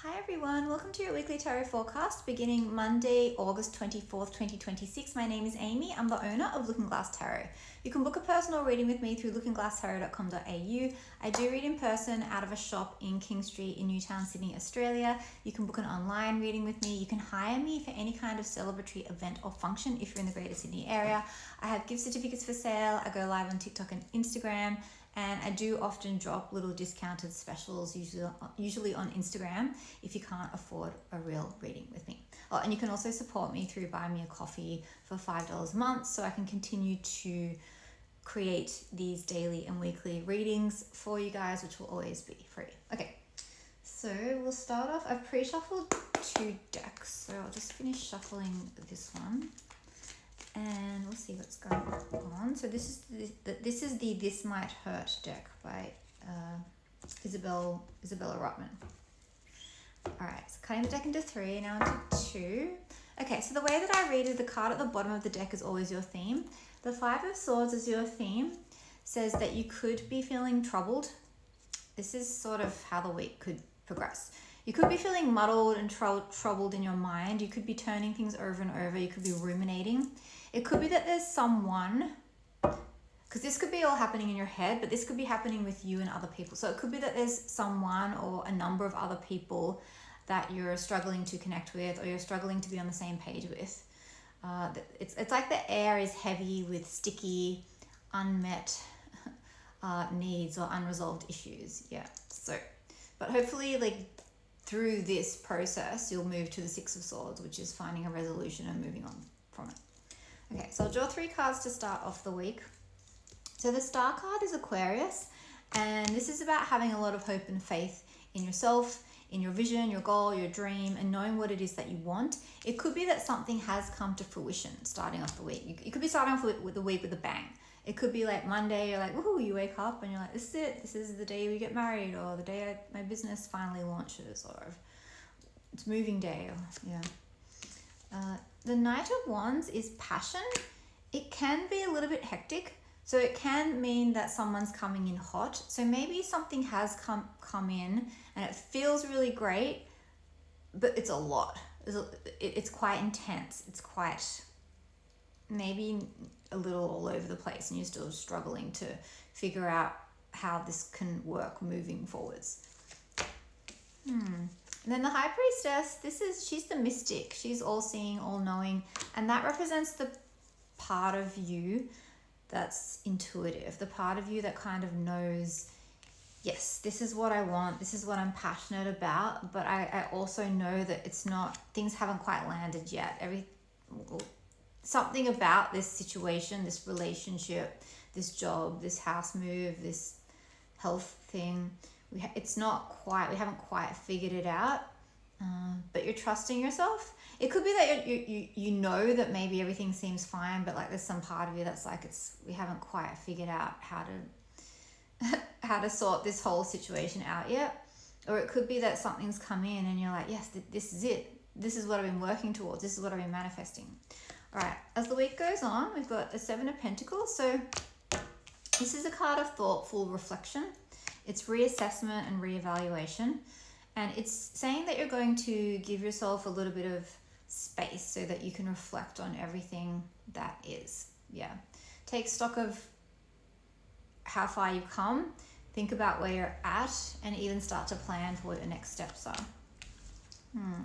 Hi everyone, welcome to your weekly tarot forecast beginning Monday, August 24th, 2026. My name is Amy. I'm the owner of Looking Glass Tarot. You can book a personal reading with me through lookingglasstarot.com.au. I do read in person out of a shop in King Street in Newtown, Sydney, Australia. You can book an online reading with me. You can hire me for any kind of celebratory event or function if you're in the Greater Sydney area. I have gift certificates for sale. I go live on TikTok and Instagram. And I do often drop little discounted specials, usually on Instagram, if you can't afford a real reading with me. Oh, and you can also support me through Buy Me a Coffee for $5 a month so I can continue to create these daily and weekly readings for you guys, which will always be free. Okay, so we'll start off. I've pre-shuffled 2 decks, so I'll just finish shuffling this one. And we'll see what's going on. So this is the This Might Hurt deck by Isabella Rotman. All right, so cutting the deck into 3, now into 2. Okay, so the way that I read is the card at the bottom of the deck is always your theme. The 5 of Swords is your theme. Says that you could be feeling troubled. This is sort of how the week could progress. You could be feeling muddled and troubled in your mind. You could be turning things over and over. You could be ruminating. It could be that there's someone, because this could be all happening in your head, but this could be happening with you and other people. So it could be that there's someone or a number of other people that you're struggling to connect with or you're struggling to be on the same page with. It's like the air is heavy with sticky, unmet needs or unresolved issues. Yeah. So, but hopefully, through this process, you'll move to the 6 of Swords, which is finding a resolution and moving on from it. Okay, so I'll draw 3 cards to start off the week. So the Star card is Aquarius, and this is about having a lot of hope and faith in yourself, in your vision, your goal, your dream, and knowing what it is that you want. It could be that something has come to fruition starting off the week. You could be starting off with the week with a bang. It could be like Monday, you're like, woohoo, you wake up and you're like, this is it. This is the day we get married, or the day my business finally launches, or it's moving day, or yeah. The Knight of Wands is passion. It can be a little bit hectic. So it can mean that someone's coming in hot. So maybe something has come in and it feels really great, but it's a lot. It's quite intense. It's quite maybe a little all over the place, and you're still struggling to figure out how this can work moving forwards. And then the High Priestess, she's the mystic. She's all-seeing, all-knowing, and that represents the part of you that's intuitive, the part of you that kind of knows, yes, this is what I want, this is what I'm passionate about, but I also know that it's not, things haven't quite landed yet. Something about this situation, this relationship, this job, this house move, this health thing, we haven't quite figured it out, but you're trusting yourself. It could be that you know that maybe everything seems fine, but there's some part of you that's we haven't quite figured out how to sort this whole situation out yet. Or it could be that something's come in and you're like, yes, this is it. This is what I've been working towards. This is what I've been manifesting. All right, as the week goes on, we've got the 7 of Pentacles. So this is a card of thoughtful reflection. It's reassessment and reevaluation. And it's saying that you're going to give yourself a little bit of space so that you can reflect on everything that is. Yeah. Take stock of how far you've come, think about where you're at, and even start to plan for what your next steps are.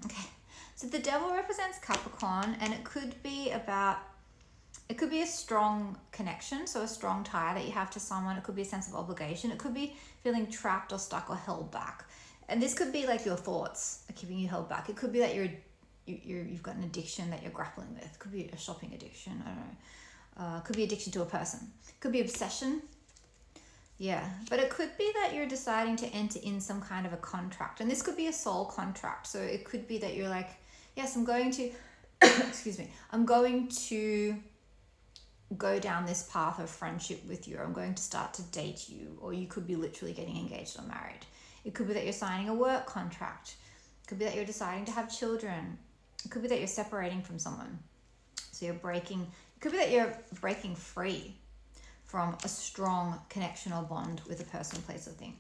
Okay. So the Devil represents Capricorn, and it could be a strong connection, so a strong tie that you have to someone. It could be a sense of obligation. It could be feeling trapped or stuck or held back. And this could be your thoughts are keeping you held back. It could be that you've got an addiction that you're grappling with. It could be a shopping addiction. I don't know. It could be addiction to a person. It could be obsession. Yeah, but it could be that you're deciding to enter in some kind of a contract, and this could be a soul contract. So it could be that you're like, yes, I'm going to, excuse me, I'm going to go down this path of friendship with you, or I'm going to start to date you, or you could be literally getting engaged or married. It could be that you're signing a work contract. It could be that you're deciding to have children. It could be that you're separating from someone. So it could be that you're breaking free from a strong connection or bond with a person, place, or thing.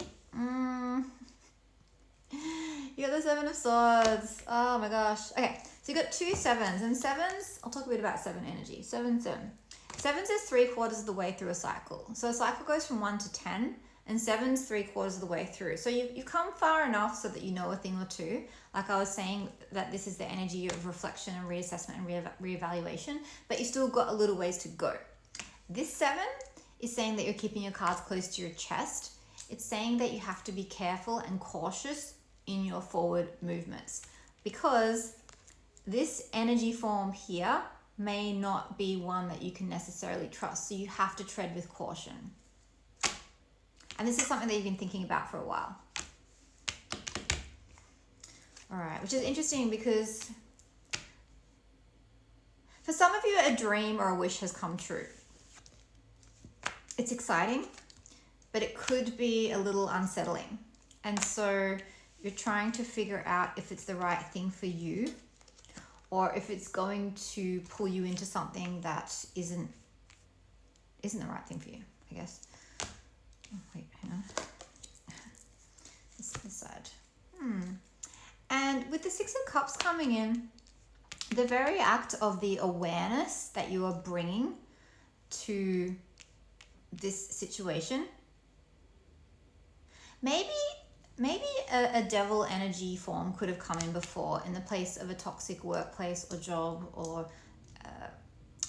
You got the Seven of Swords. Oh my gosh. Okay, so you got 2 sevens, and sevens, I'll talk a bit about 7 energy. 7, 7. Sevens is 3/4 of the way through a cycle. So a cycle goes from 1 to 10, and 7's 3/4 of the way through. So you've come far enough so that you know a thing or two. Like I was saying, that this is the energy of reflection and reassessment and reevaluation, but you still got a little ways to go. This 7 is saying that you're keeping your cards close to your chest. It's saying that you have to be careful and cautious in your forward movements, because this energy form here may not be one that you can necessarily trust. So you have to tread with caution. And this is something that you've been thinking about for a while. All right, which is interesting because for some of you, a dream or a wish has come true. It's exciting, but it could be a little unsettling. And so you're trying to figure out if it's the right thing for you, or if it's going to pull you into something that isn't the right thing for you, I guess. Oh, wait, hang on. This side. And with the 6 of Cups coming in, the very act of the awareness that you are bringing to this situation, maybe a devil energy form could have come in before in the place of a toxic workplace or job, or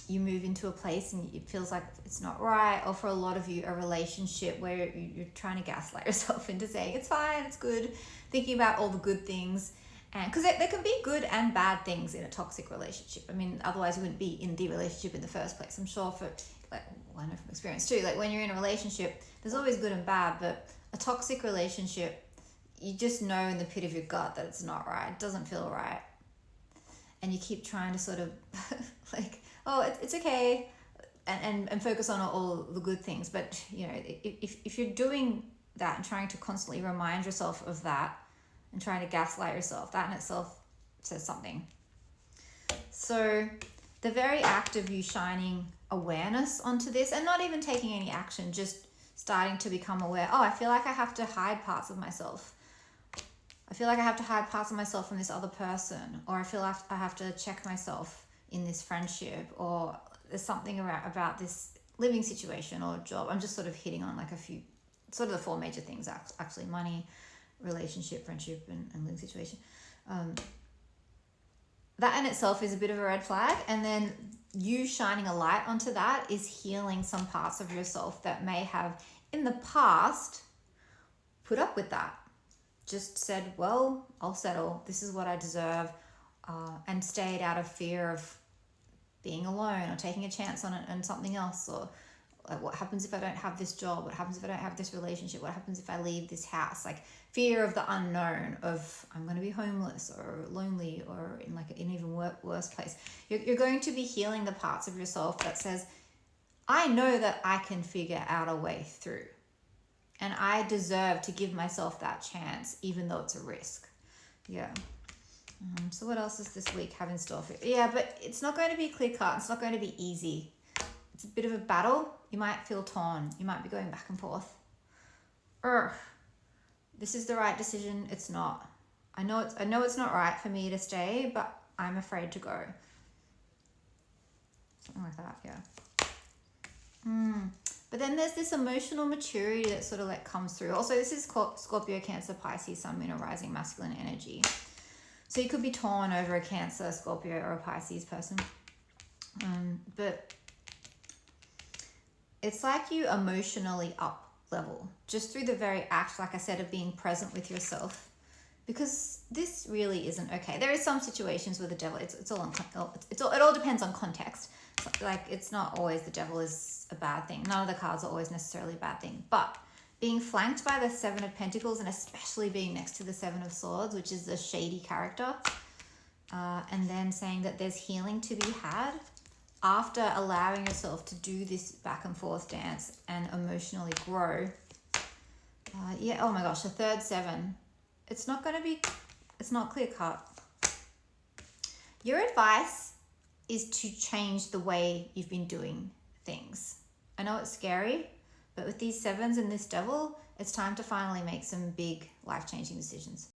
you move into a place and it feels like it's not right, or for a lot of you, a relationship where you're trying to gaslight yourself into saying it's fine, it's good, thinking about all the good things. And because there can be good and bad things in a toxic relationship. I mean, otherwise you wouldn't be in the relationship in the first place. I'm sure I know from experience too, like when you're in a relationship, there's always good and bad, but a toxic relationship, you just know in the pit of your gut that it's not right. It doesn't feel right. And you keep trying to sort of like, oh, it's okay, and focus on all the good things. But, you know, if you're doing that and trying to constantly remind yourself of that and trying to gaslight yourself, that in itself says something. So the very act of you shining awareness onto this and not even taking any action, just starting to become aware, oh, I feel like I have to hide parts of myself. I feel like I have to hide parts of myself from this other person, or I feel like I have to check myself in this friendship, or there's something about this living situation or job. I'm just sort of hitting on like a few, sort of the 4 major things actually: money, relationship, friendship, and living situation. That in itself is a bit of a red flag. And then you shining a light onto that is healing some parts of yourself that may have in the past put up with that. Just said, well, I'll settle. This is what I deserve. And stayed out of fear of being alone or taking a chance on it and something else. Or like, what happens if I don't have this job? What happens if I don't have this relationship? What happens if I leave this house? Like fear of the unknown, of I'm going to be homeless or lonely or in like an even worse place. You're going to be healing the parts of yourself that says, I know that I can figure out a way through. And I deserve to give myself that chance, even though it's a risk. Yeah. So what else does this week have in store for you? Yeah, but it's not going to be clear cut. It's not going to be easy. It's a bit of a battle. You might feel torn. You might be going back and forth. This is the right decision. It's not. I know it's not right for me to stay, but I'm afraid to go. Something like that, yeah. But then there's this emotional maturity that sort of like comes through. Also, this is Scorpio, Cancer, Pisces, Sun, Moon, or Rising masculine energy. So you could be torn over a Cancer, Scorpio, or a Pisces person. But it's like you emotionally up level just through the very act, like I said, of being present with yourself. Because this really isn't okay. There is some situations where the devil, it all depends on context. Like it's not always the devil is a bad thing. None of the cards are always necessarily a bad thing. But being flanked by the 7 of Pentacles, and especially being next to the 7 of Swords, which is a shady character, and then saying that there's healing to be had after allowing yourself to do this back and forth dance and emotionally grow. Yeah, oh my gosh, the third 7. It's not clear cut. Your advice is to change the way you've been doing things. I know it's scary, but with these 7s and this devil, it's time to finally make some big life-changing decisions.